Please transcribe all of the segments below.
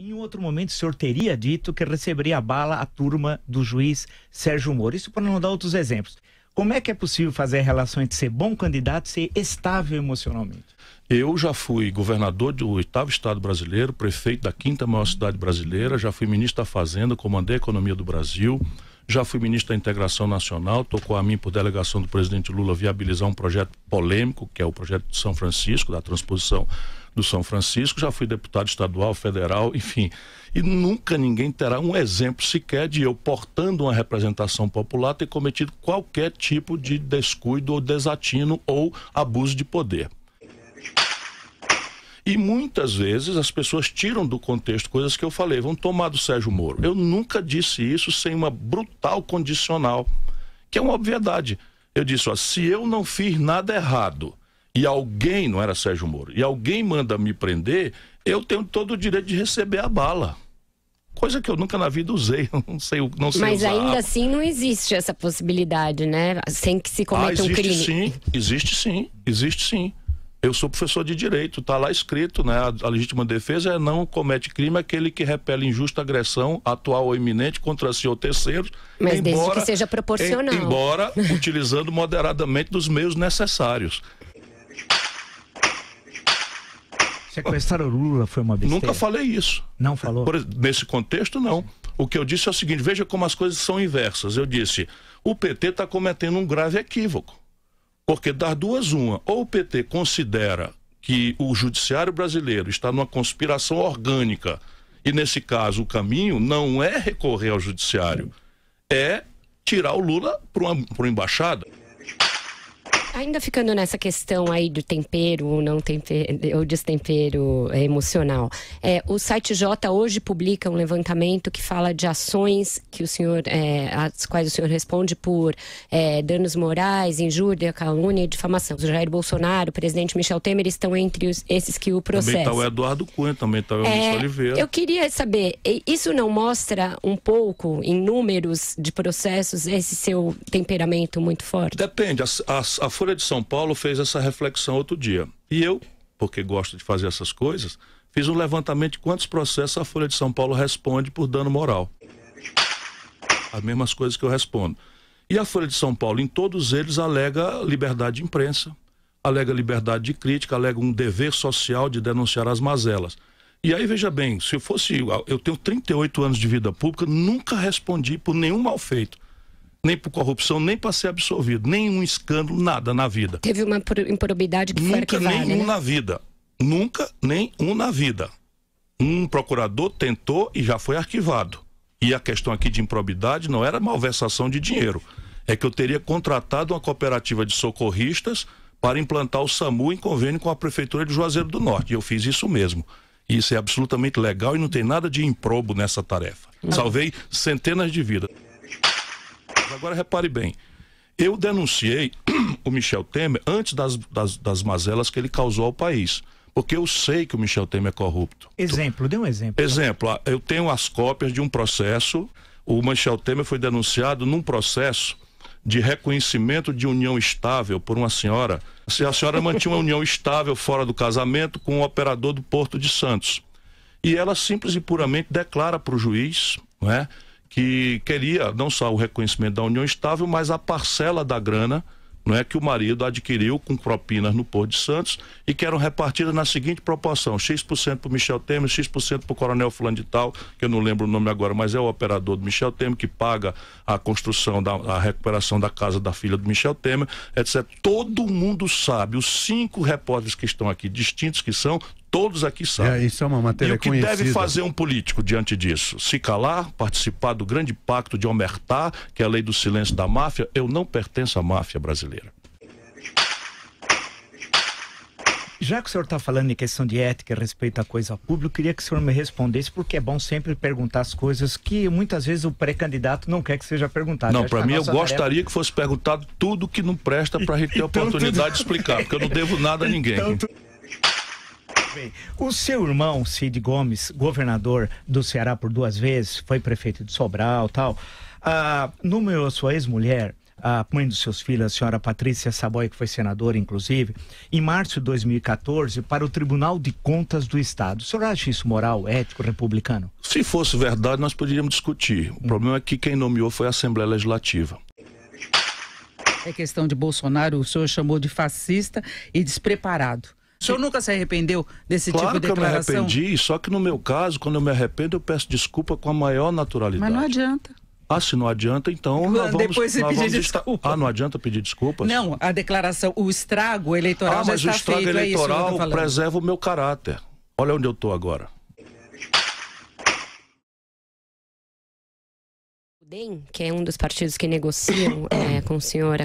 Em outro momento, o senhor teria dito que receberia a bala a turma do juiz Sérgio Moro. Isso para não dar outros exemplos. Como é que é possível fazer a relação entre ser bom candidato e ser estável emocionalmente? Eu já fui governador do 8º estado brasileiro, prefeito da 5ª maior cidade brasileira, já fui ministro da Fazenda, comandei a economia do Brasil, já fui ministro da Integração Nacional, tocou a mim por delegação do presidente Lula viabilizar um projeto polêmico, que é o projeto de São Francisco, da transposição do São Francisco, já fui deputado estadual, federal, enfim. E nunca ninguém terá um exemplo sequer de eu, portando uma representação popular, ter cometido qualquer tipo de descuido ou desatino ou abuso de poder. E muitas vezes as pessoas tiram do contexto coisas que eu falei, vão tomar do Sérgio Moro. Eu nunca disse isso sem uma brutal condicional, que é uma obviedade. Eu disse, ó, se eu não fiz nada errado e alguém, não era Sérgio Moro, e alguém manda me prender, eu tenho todo o direito de receber a bala. Coisa que eu nunca na vida usei, não sei Mas usar. ainda assim não existe essa possibilidade, né? Sem que se cometa um crime. Sim, existe sim, existe sim. Eu sou professor de direito, está lá escrito, né? A legítima defesa é não comete crime aquele que repele injusta agressão, atual ou iminente, contra si ou terceiros. Mas desde que seja proporcional. Embora utilizando moderadamente dos meios necessários. Sequestrar o Lula foi uma besteira? Nunca falei isso. Não falou? Nesse contexto, não. O que eu disse é o seguinte, veja como as coisas são inversas. Eu disse, o PT está cometendo um grave equívoco. Porque das duas, uma, ou o PT considera que o judiciário brasileiro está numa conspiração orgânica, e nesse caso o caminho não é recorrer ao judiciário, é tirar o Lula para uma embaixada. Ainda ficando nessa questão aí do tempero ou não tempero, ou destempero emocional, o site J hoje publica um levantamento que fala de ações que o senhor, às quais o senhor responde por danos morais, injúria, calúnia e difamação. O Jair Bolsonaro, o presidente Michel Temer estão entre esses que o processam. Também está o Eduardo Cunha, também está o Eunice Oliveira. Eu queria saber, isso não mostra um pouco, em números de processos, esse seu temperamento muito forte? Depende, a Folha de São Paulo fez essa reflexão outro dia. E eu, porque gosto de fazer essas coisas, fiz um levantamento de quantos processos a Folha de São Paulo responde por dano moral. As mesmas coisas que eu respondo. E a Folha de São Paulo, em todos eles, alega liberdade de imprensa, alega liberdade de crítica, alega um dever social de denunciar as mazelas. E aí, veja bem, se eu fosse... Eu tenho 38 anos de vida pública, nunca respondi por nenhum mal feito. Nem por corrupção, nem para ser absolvido. Nenhum escândalo, nada na vida. Teve uma improbidade que foi arquivada, Nunca nenhum, né? na vida. Nunca nenhum na vida. Um procurador tentou e já foi arquivado. E a questão aqui de improbidade não era malversação de dinheiro. É que eu teria contratado uma cooperativa de socorristas para implantar o SAMU em convênio com a Prefeitura de Juazeiro do Norte. E eu fiz isso mesmo. E isso é absolutamente legal e não tem nada de improbo nessa tarefa. Salvei centenas de vidas. Agora repare bem, eu denunciei o Michel Temer antes das mazelas que ele causou ao país, porque eu sei que o Michel Temer é corrupto. Exemplo, dê um exemplo. Exemplo, eu tenho as cópias de um processo, o Michel Temer foi denunciado num processo de reconhecimento de união estável por uma senhora. A senhora mantinha uma união estável fora do casamento com o operador do Porto de Santos. E ela simples e puramente declara para o juiz, não é, que queria não só o reconhecimento da união estável, mas a parcela da grana, não é, que o marido adquiriu com propinas no Porto de Santos e que eram repartidas na seguinte proporção: X% para o Michel Temer, X% para o coronel fulano de tal, que eu não lembro o nome agora, mas é o operador do Michel Temer, que paga a construção, a recuperação da casa da filha do Michel Temer, etc. Todo mundo sabe, os 5 repórteres que estão aqui, distintos que são, todos aqui sabem. Isso é uma matéria conhecida. E o que deve fazer um político diante disso? Se calar, participar do grande pacto de Omertá, que é a lei do silêncio da máfia? Eu não pertenço à máfia brasileira. Já que o senhor está falando em questão de ética a respeito à coisa pública, eu queria que o senhor me respondesse, porque é bom sempre perguntar as coisas que muitas vezes o pré-candidato não quer que seja perguntado. Não, para mim eu gostaria que fosse perguntado tudo que não presta para a gente ter a oportunidade de explicar, porque eu não devo nada a ninguém. Bem, o seu irmão, Cid Gomes, governador do Ceará por 2 vezes, foi prefeito de Sobral e tal, nomeou sua ex-mulher a mãe dos seus filhos, a senhora Patrícia Saboia, que foi senadora, inclusive, em março de 2014, para o Tribunal de Contas do Estado. O senhor acha isso moral, ético, republicano? Se fosse verdade, nós poderíamos discutir. O problema é que quem nomeou foi a Assembleia Legislativa. É questão de Bolsonaro, o senhor chamou de fascista e despreparado. O senhor nunca se arrependeu desse tipo de declaração? Claro que eu me arrependi, só que no meu caso, quando eu me arrependo, eu peço desculpa com a maior naturalidade. Mas não adianta. Ah, se não adianta, então depois você pedir desculpa. Ah, não adianta pedir desculpas? Não, a declaração, o estrago eleitoral já está feito. Mas o estrago eleitoral é isso preserva o meu caráter. Olha onde eu estou agora. O DEM, que é um dos partidos que negociam com o senhor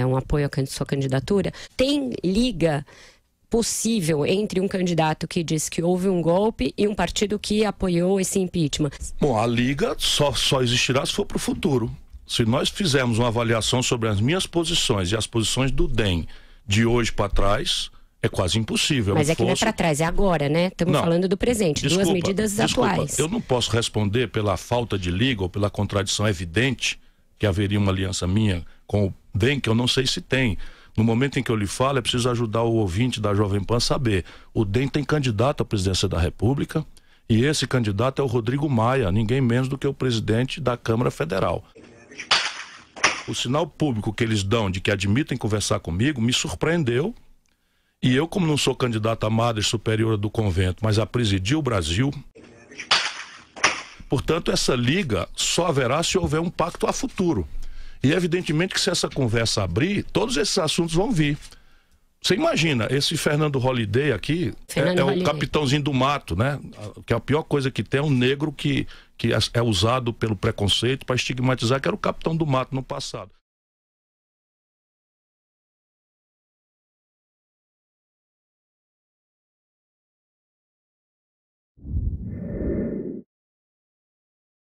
um apoio à sua candidatura, tem liga possível entre um candidato que diz que houve um golpe e um partido que apoiou esse impeachment? Bom, a liga só existirá se for para o futuro. Se nós fizermos uma avaliação sobre as minhas posições e as posições do DEM de hoje para trás, é quase impossível. Mas é que não é para trás, é agora, né? Estamos falando do presente, duas medidas atuais. Eu não posso responder pela falta de liga ou pela contradição evidente que haveria uma aliança minha com o DEM, que eu não sei se tem. No momento em que eu lhe falo, é preciso ajudar o ouvinte da Jovem Pan a saber. O DEM tem candidato à presidência da República e esse candidato é o Rodrigo Maia, ninguém menos do que o presidente da Câmara Federal. O sinal público que eles dão de que admitem conversar comigo me surpreendeu. E eu, como não sou candidato a Madre Superiora do Convento, mas a presidir o Brasil, portanto, essa liga só haverá se houver um pacto a futuro. E evidentemente que se essa conversa abrir, todos esses assuntos vão vir. Você imagina, esse Fernando Holliday aqui é o capitãozinho do mato, né? Que a pior coisa que tem é um negro que é usado pelo preconceito para estigmatizar, que era o capitão do mato no passado.